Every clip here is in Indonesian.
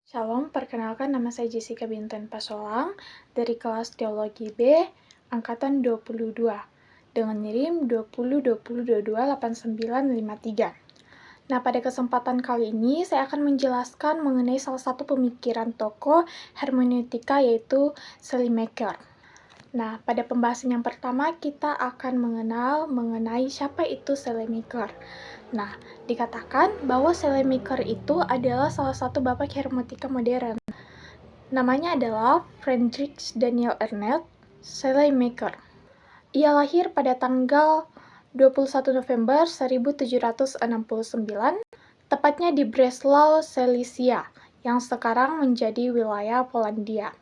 Shalom, perkenalkan nama saya Jessica Binten Pasolang dari kelas Teologi B, Angkatan 22, dengan NIM 2020228953. Nah, pada kesempatan kali ini saya akan menjelaskan mengenai salah satu pemikiran tokoh hermeneutika yaitu Schleiermacher. Nah, pada pembahasan yang pertama kita akan mengenal mengenai siapa itu Schleiermacher. Nah, dikatakan bahwa Schleiermacher itu adalah salah satu bapak hermeneutika modern. Namanya adalah Friedrich Daniel Ernst Schleiermacher. Ia lahir pada tanggal 21 November 1769, tepatnya di Breslau, Silesia, yang sekarang menjadi wilayah Polandia.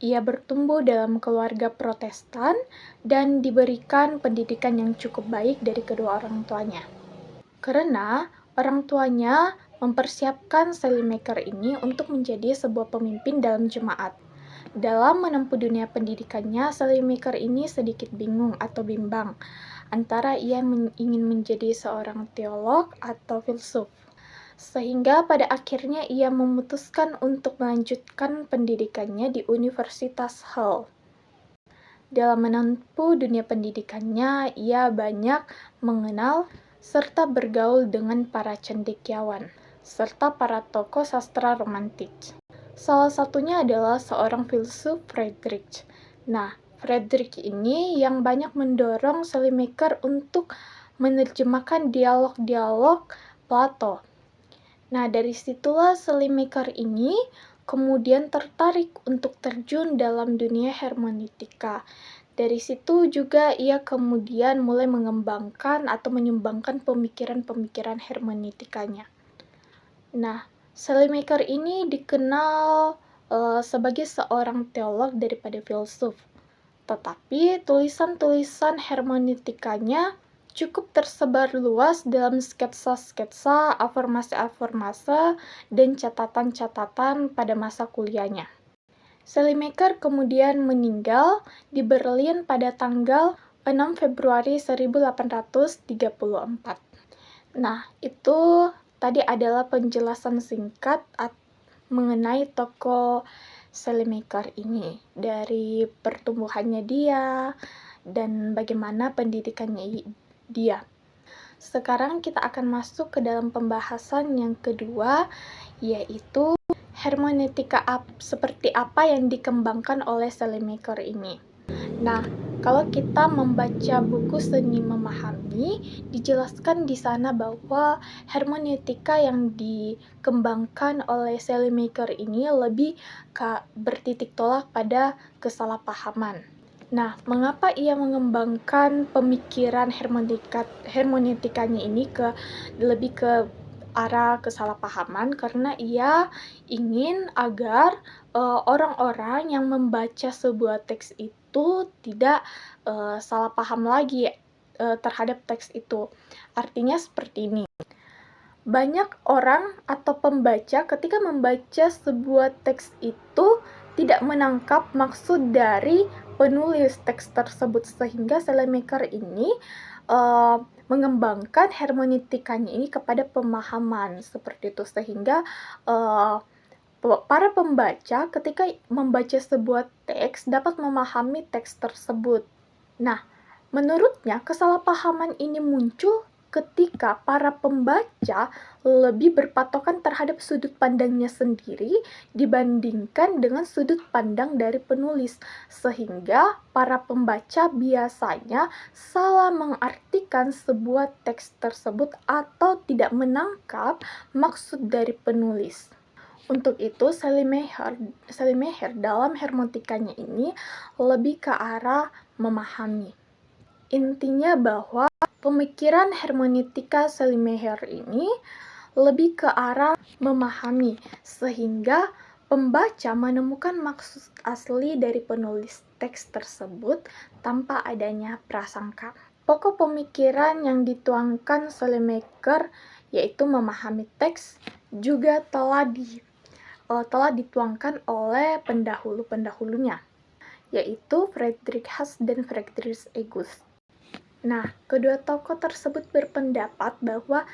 Ia bertumbuh dalam keluarga Protestan dan diberikan pendidikan yang cukup baik dari kedua orang tuanya. Karena orang tuanya mempersiapkan Schleiermacher ini untuk menjadi sebuah pemimpin dalam jemaat. Dalam menempuh dunia pendidikannya, Schleiermacher ini sedikit bingung atau bimbang antara ia ingin menjadi seorang teolog atau filsuf. Sehingga pada akhirnya ia memutuskan untuk melanjutkan pendidikannya di Universitas Halle. Dalam menempuh dunia pendidikannya, ia banyak mengenal serta bergaul dengan para cendekiawan, serta para tokoh sastra romantik. Salah satunya adalah seorang filsuf Friedrich. Nah, Friedrich ini yang banyak mendorong Schleiermacher untuk menerjemahkan dialog-dialog Plato. Nah, dari situlah Schleiermacher ini kemudian tertarik untuk terjun dalam dunia hermeneutika. Dari situ juga ia kemudian mulai mengembangkan atau menyumbangkan pemikiran-pemikiran hermeneutikanya. Nah, Schleiermacher ini dikenal sebagai seorang teolog daripada filsuf. Tetapi tulisan-tulisan hermeneutikanya cukup tersebar luas dalam sketsa-sketsa, afirmasi-afirmasi, dan catatan-catatan pada masa kuliahnya. Schleiermacher kemudian meninggal di Berlin pada tanggal 6 Februari 1834. Nah, itu tadi adalah penjelasan singkat mengenai tokoh Schleiermacher ini, dari pertumbuhannya dia dan bagaimana pendidikannya dia. Sekarang kita akan masuk ke dalam pembahasan yang kedua, yaitu hermeneutika seperti apa yang dikembangkan oleh Schleiermacher ini. Nah, kalau kita membaca buku Seni Memahami, dijelaskan di sana bahwa hermeneutika yang dikembangkan oleh Schleiermacher ini lebih bertitik tolak pada kesalahpahaman. Nah, mengapa ia mengembangkan pemikiran hermeneutikanya ini lebih ke arah kesalahpahaman? Karena ia ingin agar orang-orang yang membaca sebuah teks itu tidak salah paham lagi terhadap teks itu. Artinya seperti ini. Banyak orang atau pembaca ketika membaca sebuah teks itu tidak menangkap maksud dari penulis teks tersebut, sehingga Schleiermacher ini mengembangkan hermeneutikanya ini kepada pemahaman seperti itu, sehingga para pembaca ketika membaca sebuah teks dapat memahami teks tersebut. Nah, menurutnya kesalahpahaman ini muncul ketika para pembaca lebih berpatokan terhadap sudut pandangnya sendiri dibandingkan dengan sudut pandang dari penulis, sehingga para pembaca biasanya salah mengartikan sebuah teks tersebut atau tidak menangkap maksud dari penulis. Untuk itu, Schleiermacher dalam hermeneutikanya ini lebih ke arah memahami. Intinya bahwa pemikiran hermeneutika Schleiermacher ini lebih ke arah memahami, sehingga pembaca menemukan maksud asli dari penulis teks tersebut tanpa adanya prasangka. Pokok pemikiran yang dituangkan Schleiermacher yaitu memahami teks juga telah dituangkan oleh pendahulu-pendahulunya, yaitu Friedrich Hess dan Friedrich Engels. Nah, kedua tokoh tersebut berpendapat bahwa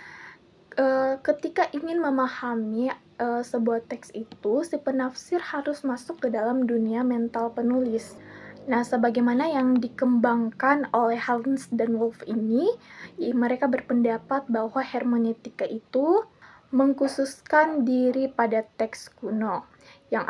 ketika ingin memahami sebuah teks itu, si penafsir harus masuk ke dalam dunia mental penulis. Nah, sebagaimana yang dikembangkan oleh Hans dan Wolff ini, mereka berpendapat bahwa hermeneutika itu mengkhususkan diri pada teks kuno, yang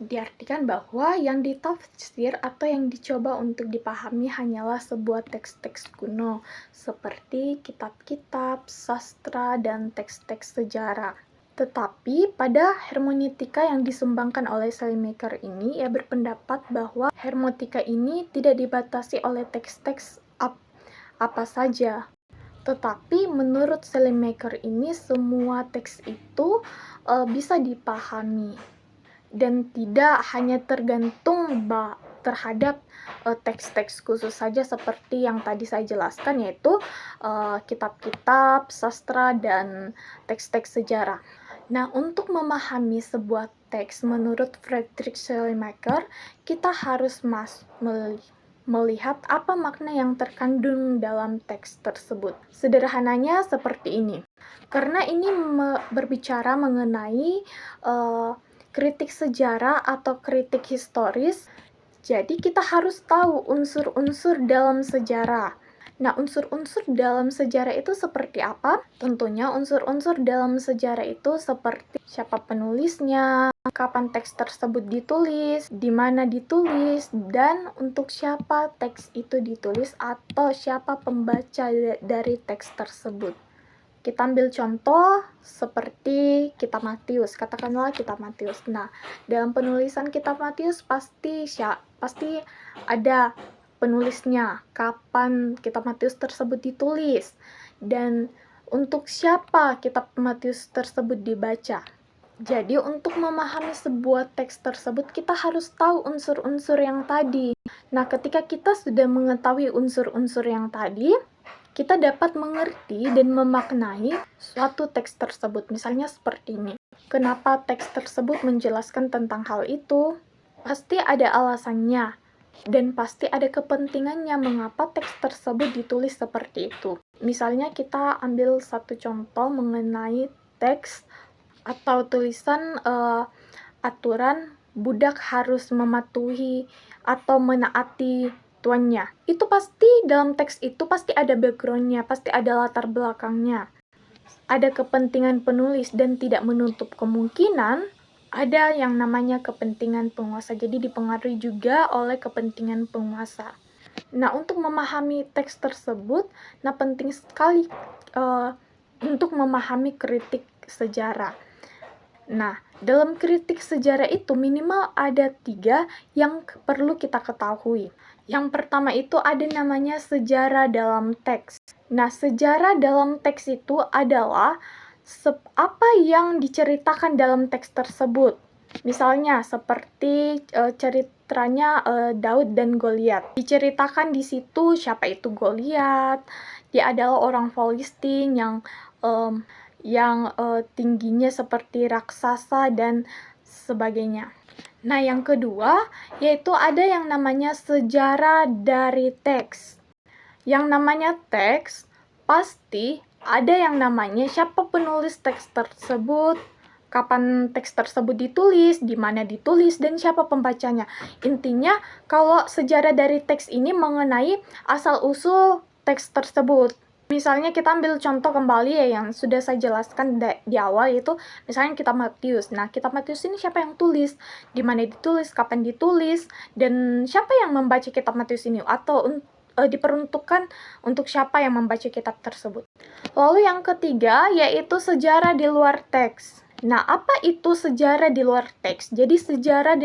diartikan bahwa yang ditafsir atau yang dicoba untuk dipahami hanyalah sebuah teks-teks kuno, seperti kitab-kitab, sastra, dan teks-teks sejarah. Tetapi pada hermeneutika yang disumbangkan oleh Salamaker ini, ia berpendapat bahwa hermeneutika ini tidak dibatasi oleh teks-teks apa saja. Tetapi menurut Salamaker ini, semua teks itu bisa dipahami dan tidak hanya tergantung terhadap teks-teks khusus saja seperti yang tadi saya jelaskan, yaitu kitab-kitab, sastra, dan teks-teks sejarah. Nah, untuk memahami sebuah teks menurut Friedrich Schleiermacher, kita harus melihat apa makna yang terkandung dalam teks tersebut. Sederhananya seperti ini. Karena ini berbicara mengenai kritik sejarah atau kritik historis, jadi kita harus tahu unsur-unsur dalam sejarah. Nah, unsur-unsur dalam sejarah itu seperti apa? Tentunya unsur-unsur dalam sejarah itu seperti siapa penulisnya, kapan teks tersebut ditulis, di mana ditulis, dan untuk siapa teks itu ditulis atau siapa pembaca dari teks tersebut. Kita ambil contoh seperti kitab Matius, katakanlah kitab Matius. Nah, dalam penulisan kitab Matius pasti ada penulisnya, kapan kitab Matius tersebut ditulis, dan untuk siapa kitab Matius tersebut dibaca. Jadi untuk memahami sebuah teks tersebut, kita harus tahu unsur-unsur yang tadi. Nah, ketika kita sudah mengetahui unsur-unsur yang tadi, kita dapat mengerti dan memaknai suatu teks tersebut. Misalnya seperti ini. Kenapa teks tersebut menjelaskan tentang hal itu? Pasti ada alasannya. Dan pasti ada kepentingannya mengapa teks tersebut ditulis seperti itu. Misalnya kita ambil satu contoh mengenai teks atau tulisan aturan budak harus mematuhi atau menaati tuannya. Itu pasti dalam teks itu pasti ada background-nya, pasti ada latar belakangnya. Ada kepentingan penulis dan tidak menutup kemungkinan ada yang namanya kepentingan penguasa. Jadi dipengaruhi juga oleh kepentingan penguasa. Nah, untuk memahami teks tersebut, penting sekali untuk memahami kritik sejarah. Nah, dalam kritik sejarah itu minimal ada 3 yang perlu kita ketahui. Yang pertama itu ada namanya sejarah dalam teks. Nah, sejarah dalam teks itu adalah apa yang diceritakan dalam teks tersebut. Misalnya seperti ceritanya Daud dan Goliat. Diceritakan di situ siapa itu Goliat. Dia adalah orang Filistin yang tingginya seperti raksasa dan sebagainya. Nah, yang kedua yaitu ada yang namanya sejarah dari teks. Yang namanya teks pasti ada yang namanya siapa penulis teks tersebut, kapan teks tersebut ditulis, di mana ditulis, dan siapa pembacanya. Intinya, kalau sejarah dari teks ini mengenai asal-usul teks tersebut. Misalnya kita ambil contoh kembali ya yang sudah saya jelaskan di awal, yaitu misalnya kitab Matius. Nah, kitab Matius ini siapa yang tulis, di mana ditulis, kapan ditulis, dan siapa yang membaca kitab Matius ini, atau diperuntukkan untuk siapa yang membaca kitab tersebut. Lalu yang ketiga yaitu sejarah di luar teks. Nah, apa itu sejarah di luar teks? Jadi sejarah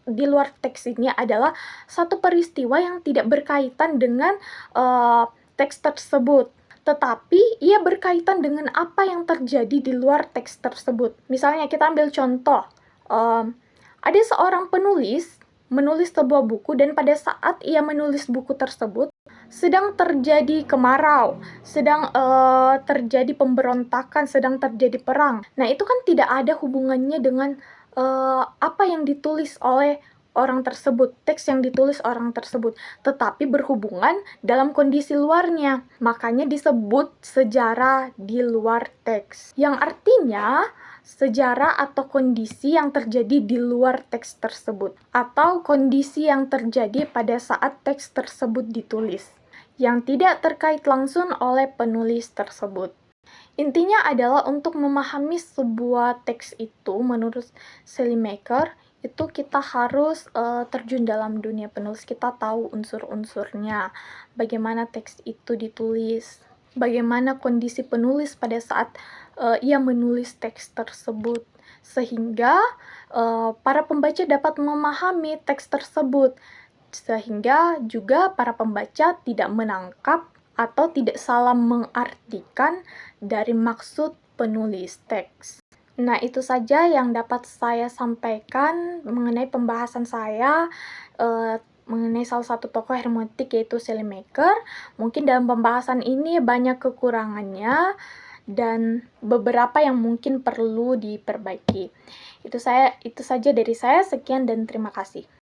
di luar teks ini adalah satu peristiwa yang tidak berkaitan dengan teks tersebut, tetapi ia berkaitan dengan apa yang terjadi di luar teks tersebut. Misalnya kita ambil contoh, ada seorang penulis menulis sebuah buku, dan pada saat ia menulis buku tersebut sedang terjadi kemarau, sedang terjadi pemberontakan, sedang terjadi perang. Nah, itu kan tidak ada hubungannya dengan apa yang ditulis oleh orang tersebut, teks yang ditulis orang tersebut, tetapi berhubungan dalam kondisi luarnya. Makanya disebut sejarah di luar teks. Yang artinya sejarah atau kondisi yang terjadi di luar teks tersebut, atau kondisi yang terjadi pada saat teks tersebut ditulis, yang tidak terkait langsung oleh penulis tersebut. Intinya adalah untuk memahami sebuah teks itu, menurut Sallymaker, itu kita harus terjun dalam dunia penulis. Kita tahu unsur-unsurnya, bagaimana teks itu ditulis, bagaimana kondisi penulis pada saat ia menulis teks tersebut, sehingga para pembaca dapat memahami teks tersebut, sehingga juga para pembaca tidak menangkap atau tidak salah mengartikan dari maksud penulis teks. Nah, itu saja yang dapat saya sampaikan mengenai pembahasan saya mengenai salah satu tokoh hermeneutik yaitu Sallymaker. Mungkin dalam pembahasan ini banyak kekurangannya dan beberapa yang mungkin perlu diperbaiki. Itu saja dari saya. Sekian dan terima kasih.